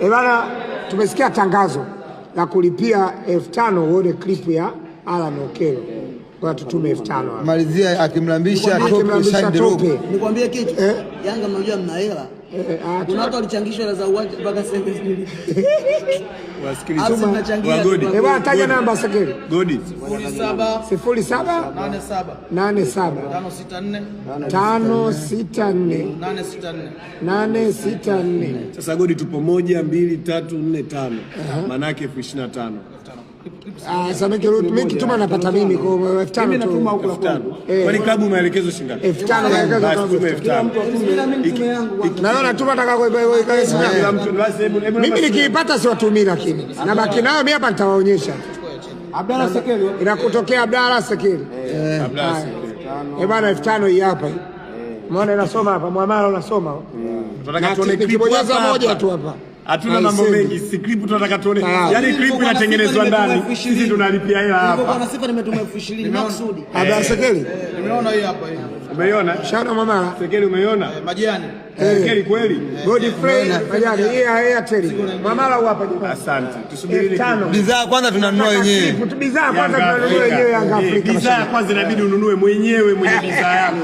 Bana, tumesikia tangazo la kulipia 5,000 uone clip ya Alan Okello. Kwa tutume 5,000. Malizia akimlambisha tope. Nikwambie kitu. Yanga mnajua mna hela. Kuna watu walichangishwa hela za uwanja mpaka sente zili. Wasikilizaji wa Godi. Bana, taja namba Sekeli. Godi 07 87 564 864. Sasa Godi tupo 1 2 3 4 5. Maana yake 25,000. Sasa mimi kituma napata mimi kwa 5,000 mimi natuma huko 5,000. Kwani klabu maelekezo shingapi? 5,000 maelekezo tume 5,000. Naona tu nataka kwa kila mtu basi hebu mimi nikiipata si watumii lakini nabaki nayo mimi hapa nitawaonyesha. Abdalla Sekeli. Inakutokea Abdalla Sekeli. Abdalla Sekeli. Bana 5,000 hii hapa hii. Umeona inasoma hapa muamala unasoma. Tunataka tuone clip moja tu hapa. Hatuna mambo mengi, si clip tunataka tuone. Yaani clip inatengenezwa ndani. Sisi tunalipia hela hapa. Niko na sifa nimetuma 20,000 maksudi. Abdalla Sekeli. Nimeona hii hapa hii. Umeiona? Shauri mama. Sekeli umeiona? Majani. Sekeli kweli? Godfrey Majani hii Airtel. Mamala hapa jamaa. Asante. Tusubiri bidhaa kwanza tunanunua wenyewe. Bidhaa kwanza tunanunua wenyewe Yanga Afrika. Bidhaa kwanza inabidi ununue mwenyewe mwenye bidhaa yako.